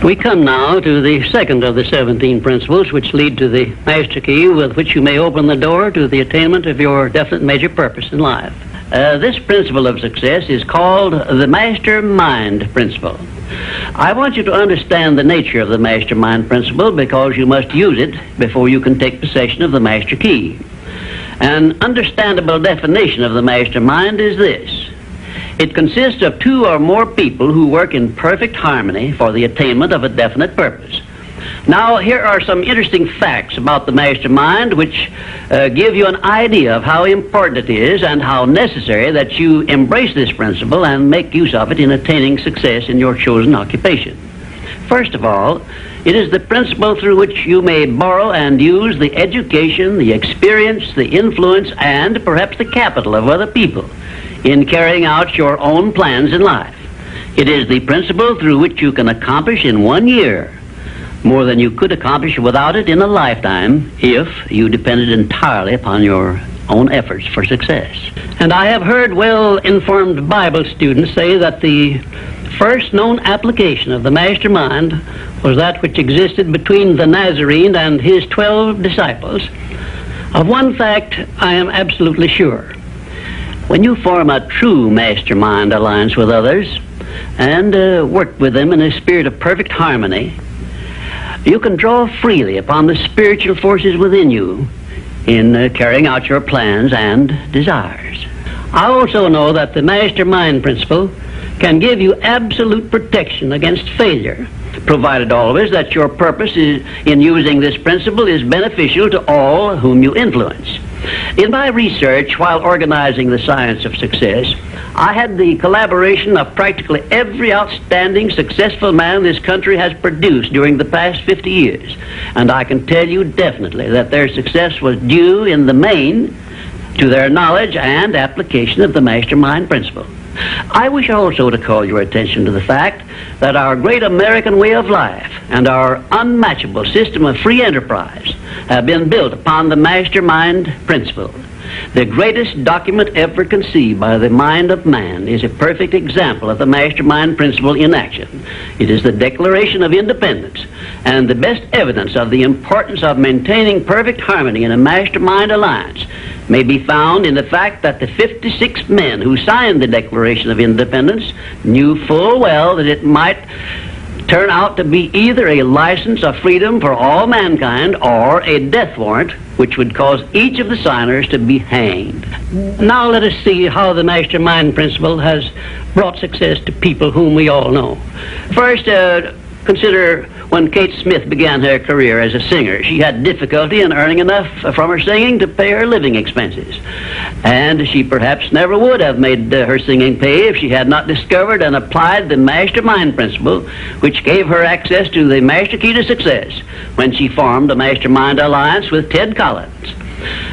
We come now to the second of the 17 principles which lead to the master key with which you may open the door to the attainment of your definite major purpose in life. This principle of success is called the mastermind principle. I want you to understand the nature of the mastermind principle because you must use it before you can take possession of the master key. An understandable definition of the mastermind is this. It consists of two or more people who work in perfect harmony for the attainment of a definite purpose. Now, here are some interesting facts about the mastermind which give you an idea of how important it is and how necessary that you embrace this principle and make use of it in attaining success in your chosen occupation. First of all, it is the principle through which you may borrow and use the education, the experience, the influence, and perhaps the capital of other people in carrying out your own plans in life. It is the principle through which you can accomplish in 1 year more than you could accomplish without it in a lifetime if you depended entirely upon your own efforts for success. And I have heard well-informed Bible students say that the first known application of the mastermind was that which existed between the Nazarene and his 12 disciples. Of one fact I am absolutely sure. When you form a true mastermind alliance with others and work with them in a spirit of perfect harmony, you can draw freely upon the spiritual forces within you in carrying out your plans and desires. I also know that the mastermind principle can give you absolute protection against failure, provided always that your purpose in using this principle is beneficial to all whom you influence. In my research while organizing the science of success, I had the collaboration of practically every outstanding successful man this country has produced during the past 50 years. And I can tell you definitely that their success was due in the main to their knowledge and application of the mastermind principle. I wish also to call your attention to the fact that our great American way of life and our unmatchable system of free enterprise have been built upon the mastermind principle. The greatest document ever conceived by the mind of man is a perfect example of the mastermind principle in action. It is the Declaration of Independence, and the best evidence of the importance of maintaining perfect harmony in a mastermind alliance may be found in the fact that the 56 men who signed the Declaration of Independence knew full well that it might turn out to be either a license of freedom for all mankind or a death warrant which would cause each of the signers to be hanged. Now let us see how the mastermind principle has brought success to people whom we all know. First, consider when Kate Smith began her career as a singer. She had difficulty in earning enough from her singing to pay her living expenses. And she perhaps never would have made her singing pay if she had not discovered and applied the mastermind principle, which gave her access to the master key to success when she formed a mastermind alliance with Ted Collins.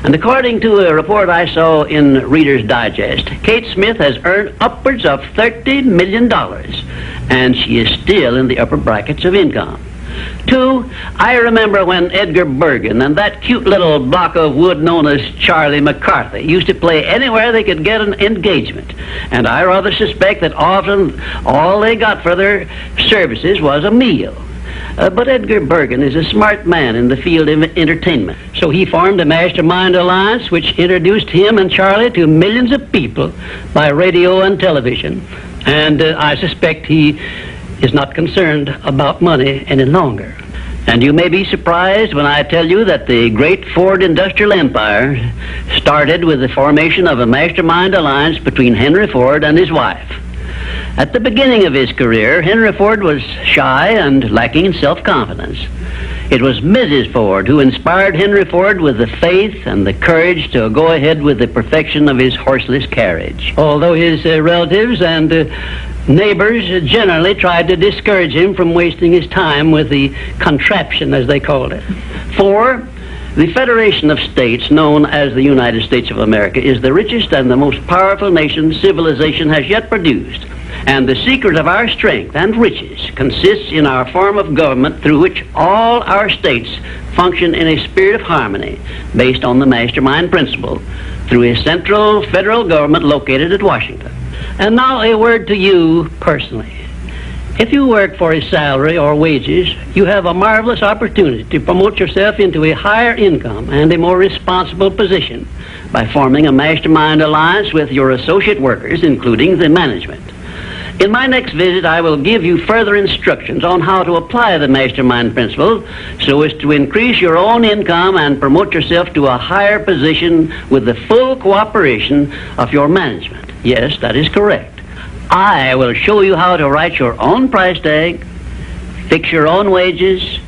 And according to a report I saw in Reader's Digest, Kate Smith has earned upwards of $30 million, and she is still in the upper brackets of income. 2, I remember when Edgar Bergen and that cute little block of wood known as Charlie McCarthy used to play anywhere they could get an engagement. And I rather suspect that often all they got for their services was a meal. But Edgar Bergen is a smart man in the field of entertainment. So he formed a mastermind alliance which introduced him and Charlie to millions of people by radio and television. And I suspect he is not concerned about money any longer. And you may be surprised when I tell you that the great Ford industrial empire started with the formation of a mastermind alliance between Henry Ford and his wife. At the beginning of his career, Henry Ford was shy and lacking in self-confidence. It was Mrs. Ford who inspired Henry Ford with the faith and the courage to go ahead with the perfection of his horseless carriage. Although his relatives and neighbors generally tried to discourage him from wasting his time with the contraption, as they called it. 4, the Federation of States, known as the United States of America, is the richest and the most powerful nation civilization has yet produced. And the secret of our strength and riches consists in our form of government through which all our states function in a spirit of harmony based on the mastermind principle through a central federal government located at Washington. And now a word to you personally. If you work for his salary or wages, you have a marvelous opportunity to promote yourself into a higher income and a more responsible position by forming a mastermind alliance with your associate workers, including the management. In my next visit, I will give you further instructions on how to apply the mastermind principle so as to increase your own income and promote yourself to a higher position with the full cooperation of your management. Yes, that is correct. I will show you how to write your own price tag, fix your own wages,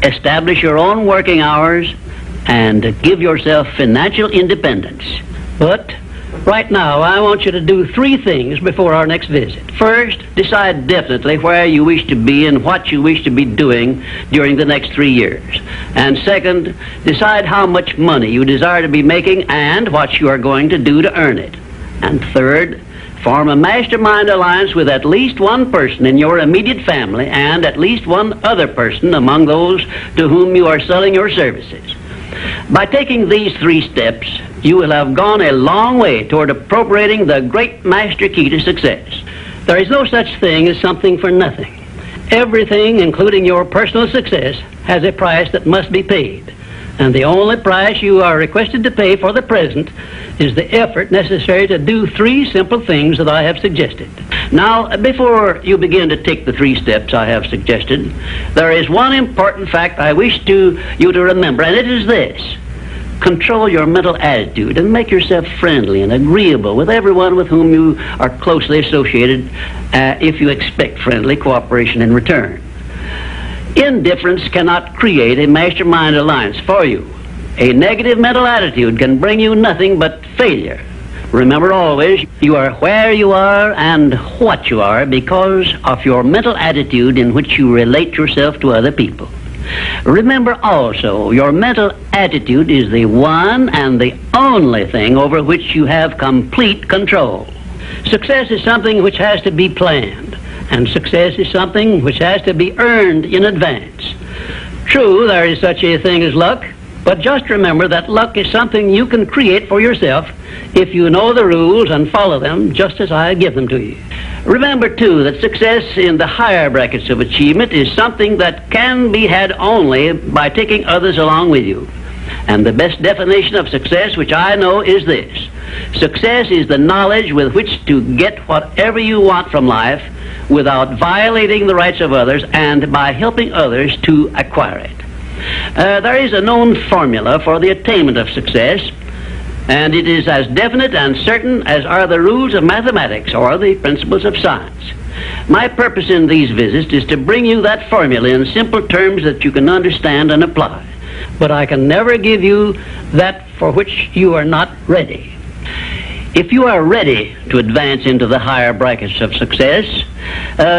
establish your own working hours, and give yourself financial independence. But right now, I want you to do 3 things before our next visit. First, decide definitely where you wish to be and what you wish to be doing during the next 3 years. And second, decide how much money you desire to be making and what you are going to do to earn it. And third, form a mastermind alliance with at least one person in your immediate family and at least one other person among those to whom you are selling your services. By taking these 3 steps, you will have gone a long way toward appropriating the great master key to success. There is no such thing as something for nothing. Everything, including your personal success, has a price that must be paid. And the only price you are requested to pay for the present is the effort necessary to do 3 simple things that I have suggested. Now, before you begin to take the 3 steps I have suggested, there is one important fact I wish you to remember, and it is this. Control your mental attitude and make yourself friendly and agreeable with everyone with whom you are closely associated if you expect friendly cooperation in return. Indifference cannot create a mastermind alliance for you. A negative mental attitude can bring you nothing but failure. Remember always, you are where you are and what you are because of your mental attitude in which you relate yourself to other people. Remember also, your mental attitude is the one and the only thing over which you have complete control. Success is something which has to be planned, and success is something which has to be earned in advance. True, there is such a thing as luck, but just remember that luck is something you can create for yourself if you know the rules and follow them just as I give them to you. Remember, too, that success in the higher brackets of achievement is something that can be had only by taking others along with you. And the best definition of success, which I know, is this. Success is the knowledge with which to get whatever you want from life without violating the rights of others and by helping others to acquire it. There is a known formula for the attainment of success, and it is as definite and certain as are the rules of mathematics or the principles of science. My purpose in these visits is to bring you that formula in simple terms that you can understand and apply. But I can never give you that for which you are not ready. If you are ready to advance into the higher brackets of success,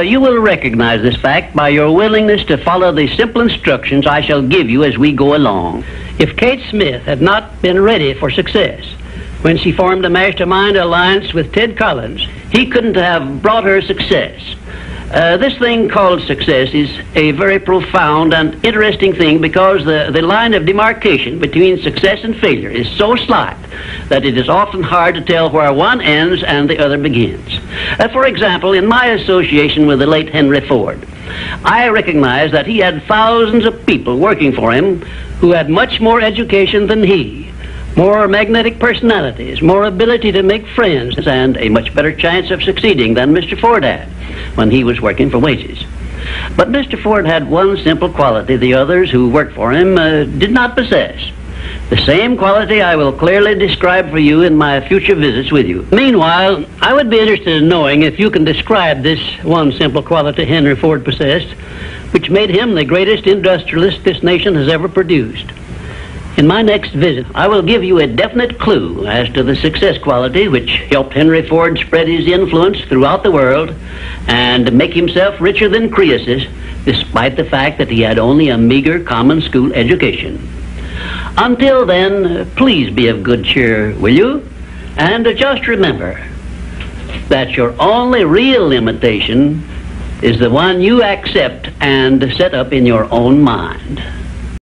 you will recognize this fact by your willingness to follow the simple instructions I shall give you as we go along. If Kate Smith had not been ready for success when she formed a mastermind alliance with Ted Collins, he couldn't have brought her success. This thing called success is a very profound and interesting thing because the line of demarcation between success and failure is so slight that it is often hard to tell where one ends and the other begins. For example, in my association with the late Henry Ford, I recognize that he had thousands of people working for him who had much more education than he, more magnetic personalities, more ability to make friends, and a much better chance of succeeding than Mr. Ford had when he was working for wages. But Mr. Ford had one simple quality the others who worked for him did not possess. The same quality I will clearly describe for you in my future visits with you. Meanwhile, I would be interested in knowing if you can describe this one simple quality Henry Ford possessed, which made him the greatest industrialist this nation has ever produced. In my next visit, I will give you a definite clue as to the success quality which helped Henry Ford spread his influence throughout the world and make himself richer than Croesus, despite the fact that he had only a meager common school education. Until then, please be of good cheer, will you? And just remember that your only real limitation is the one you accept and set up in your own mind.